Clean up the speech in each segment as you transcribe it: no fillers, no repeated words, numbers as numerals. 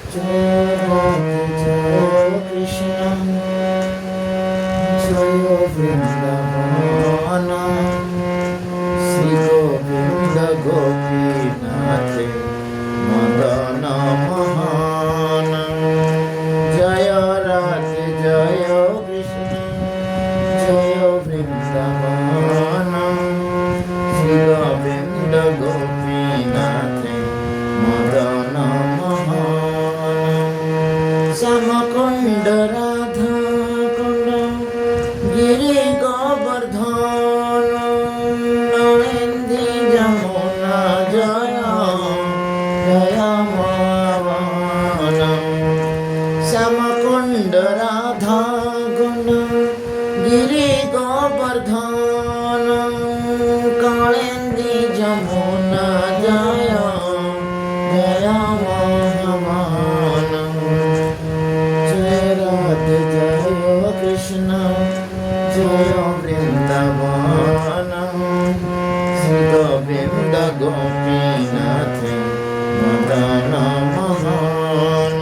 জয় রাধে জয় কৃষ্ণ জয় বৃন্দাবন শ্রী গোবিন্দ গোপীনাথ মদন মোহন জয় রাধে জয় কৃষ্ণ জয় বৃন্দাবন শ্রী গোবিন্দ গোপীনাথ মদন মোহন শ্যামকুণ্ড রাধা কুণ্ড গিরি গোবর্ধন নরেন্দ্র যমুনা জয় জয় মোহন শ্যামকুণ্ড রাধা কুণ্ড গিরি গোবর্ধন কালেন্দ্র যমুনা জয় জয় মোহন জয় রাধে জয় কৃষ্ণ জয় বৃন্দাবন শ্রী গোবিন্দ গোপীনাথ মদন মোহন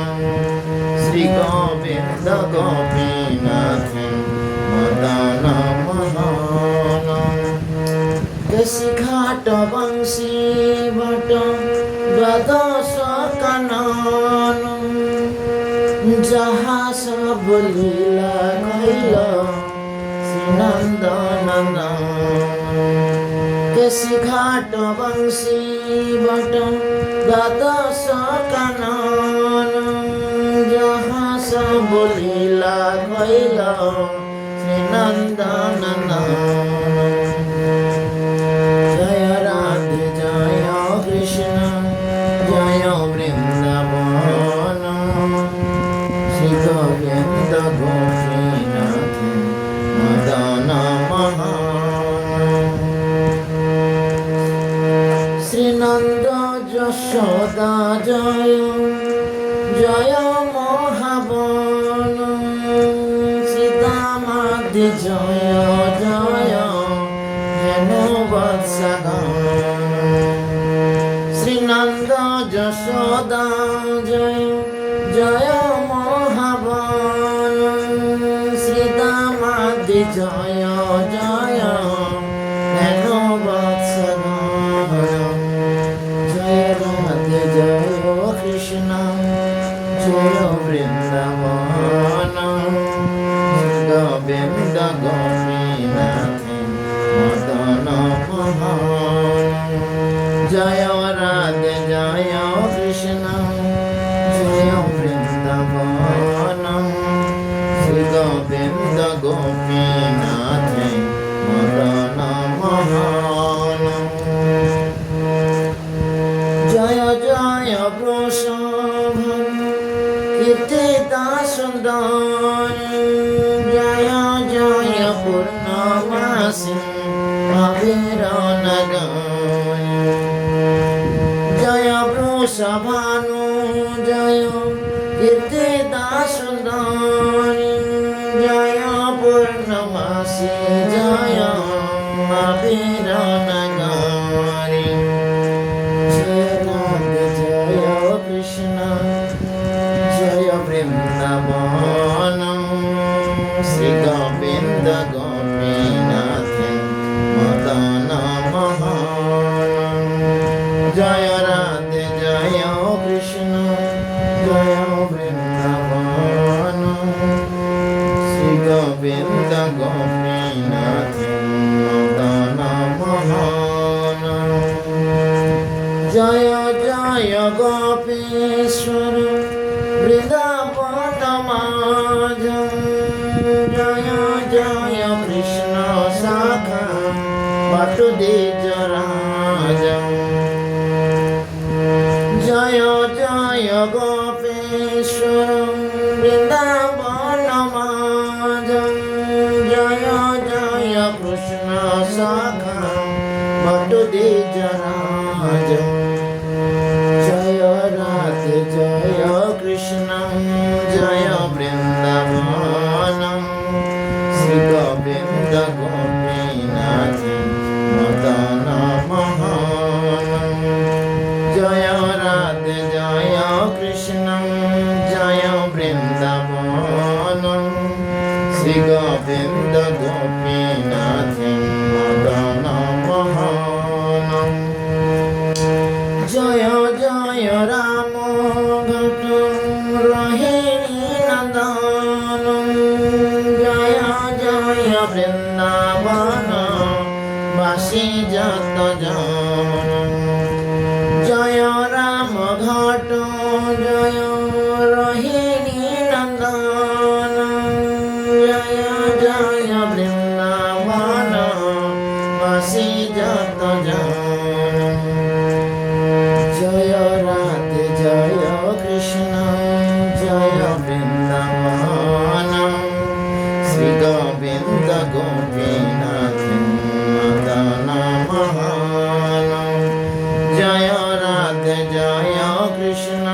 শ্রী গোবিন্দ গোপীনাথ মদন মোহন কেশি ঘাট বংশী বট দ্বাদশ কানন যাহা সব লীলা কইল শ্রীনন্দনন্দন কেশি ঘাট বংশী বট দ্বাদশ কানন যাহা সব লীলা কইল শ্রীনন্দনন্দন জয় রাধে জয় কৃষ্ণ জয় বৃন্দাবন শ্রী গোবিন্দ গোপীনাথ মদন মোহন শ্রীনন্দ যশোদা জয় জয় মহাবন শ্রীদামাদি জয় জয় হেনু বৎসগণ শ্রীনন্দ যশোদা জয় জয় মহাবন শ্রীদামাদি জয় জয় হেনু বৎসগণ জয় রাধে জয় কৃষ্ণ জয় বৃন্দাবন গোবিন্দ গোপীনাথ মদন মোহন জয় রাধে জয় কৃষ্ণ জয় বৃন্দাবন শ্রী গোবিন্দ গোপীনাথ মদন মোহন জয় জয় বৃষভন কীর্তিতা সুন্দর জয় জয় পূর্ণমাসী আবিরন জয় বৃষভানু জয় কীর্তিতা সুন্দর জয় পূর্ণমাসী জয় আবিরন জয় রাধে জয় কৃষ্ণ জয় বৃন্দাবন শ্রী গোবিন্দ গোপীনাথ মদন মোহন জয় রাধে জয় কৃষ্ণ জয় বৃন্দাবন শ্রী গোবিন্দ গোপীনাথ মদন মোহন জয় জয় গোপীশ্বর বৃন্দাবন মাঝ জয় জয় কৃষ্ণ শাখা বটুদ্বীজ রাজ জয় জয় গোপীশ্বর বৃন্দাবন মাঝ জয় জয় কৃষ্ণ শাখা বটুদ্বীজ রাজ জয় রাধে জয় কৃষ্ণ জয় বৃন্দাবন শ্রী গোবিন্দ গোপীনাথ মদন মোহন জয় রাধে জয় কৃষ্ণ ঘটং রোহিণী নন্দনং জয় জয় বৃন্দাবন বাসী যত জন জয় রাম ঘট জয় রোহিণী নন্দন জয় জয় বৃন্দাবন বাসী যত জন জয় রাধে জয় কৃষ্ণ জয় বৃন্দাবন শ্রী গোবিন্দ গোপীনাথ মদন মোহন জয় রাধে জয় কৃষ্ণ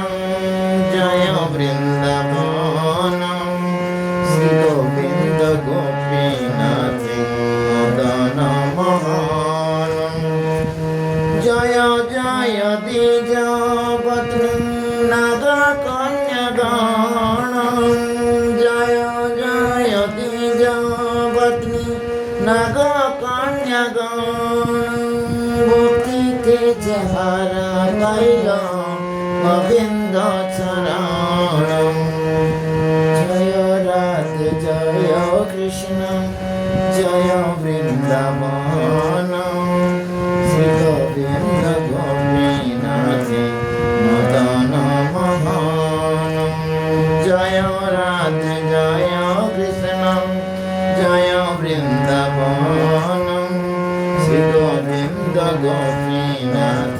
জয় বৃন্দাবন শ্রী গোবিন্দ গোপীনাথ মদন মোহন জয় জয় দ্বিজ পত্নী নাগ কন্যাগণ জয় জয় দ্বিজ পত্নী নাগ কন্যাগণ ভক্তিতে যাহারা পাইল গোবিন্দ চরণ জয় রাধে জয় কৃষ্ণ জয় বৃন্দাবন শ্রী গোবিন্দ গোপীনাথ মদন মোহন জয় রাধে জয় কৃষ্ণ জয় বৃন্দাবন শ্রী গোবিন্দ গোপীনাথ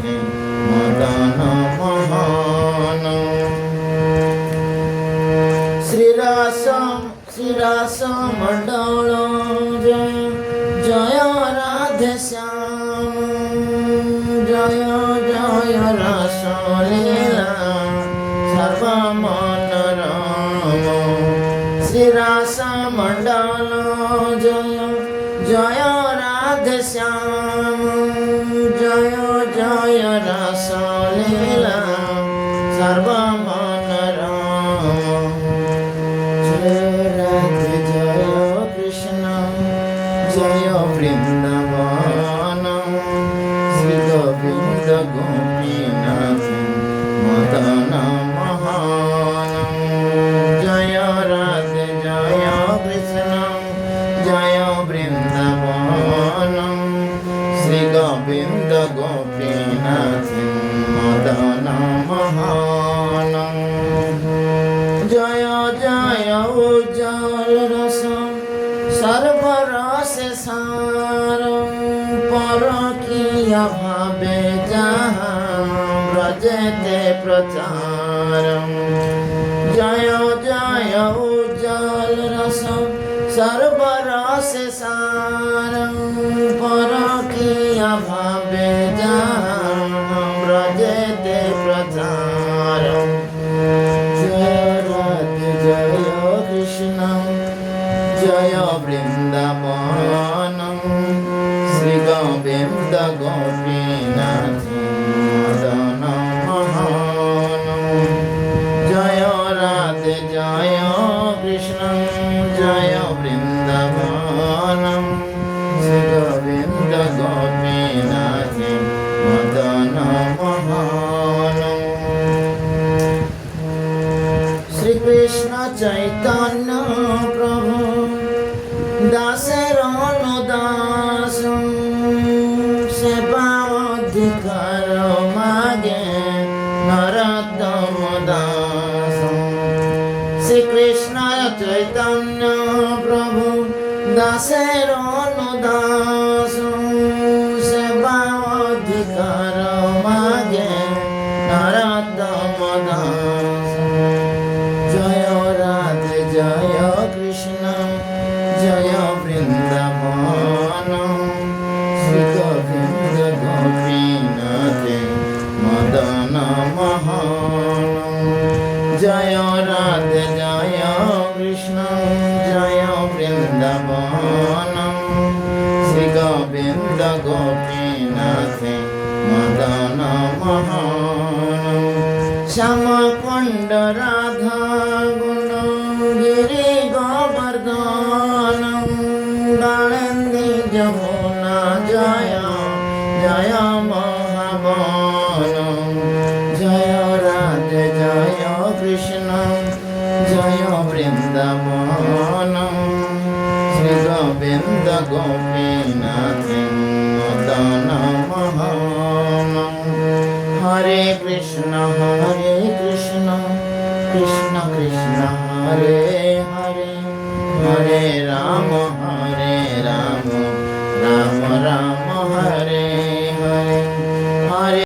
মদন মোহন শ্রীরাস মণ্ডল জয় জয় রাধে শ্যাম জয় জয় রস লীলা সর্বমনোরম শ্রীরাস মণ্ডল জয় জয় রাধে শ্যাম জয় জয় রস লীলা সর্বমনোরম জয় রাধে জয় কৃষ্ণ জয় বৃন্দাবন শ্রী গোবিন্দ গোপীনাথ মদন মোহন জয় রাধে জয় কৃষ্ণ জয় বৃন্দাবন শ্রী গোবিন্দ গোপীনাথ মদন মোহন জয় জয় উজ্জ্বল রস সর্বরস সার পরকীয় ভাবে যাহা ব্রজেতে প্রচার জয় জয় উজ্জ্বল রস সর্বরস সার পরকীয় ভাবে যাহা ব্রজেতে প্রচার জয় রাধে জয় কৃষ্ণ জয় বৃন্দাবন শ্রী গোবিন্দ গোপীনাথ মদন মোহন জয় রাধে জয় কৃষ্ণ জয় বৃন্দাবন শ্রী গোবিন্দ গোপীনাথ মদন মোহন শ্রীকৃষ্ণ চৈতন্য প্রভু দাসের অনুদাস সেবা অধিকার মাগে নরোত্তম দাস শ্রীকৃষ্ণ চৈতন্য প্রভু দাসের অনুদাস সেবা অধিকার মাগে নরোত্তম দাস জয় রাধে জয় কৃষ্ণ জয় বৃন্দাবন শ্রী গোবিন্দ গোপীনাথ মদন মোহন জয় রাধে জয় কৃষ্ণ জয় বৃন্দাবন শ্রী গোবিন্দ গোপীনাথ মদন মোহন শ্যামকুণ্ড রাধা গুণ গিরি গোবর্ধন গানেন্দ্রি যমুনা জয় জয় মহাবন জয় রাধে জয় গোবিন্দ গোপীনাথ নূতন মহান হরে কৃষ্ণ কৃষ্ণ কৃষ্ণ হরে হরে হরে রাম রাম রাম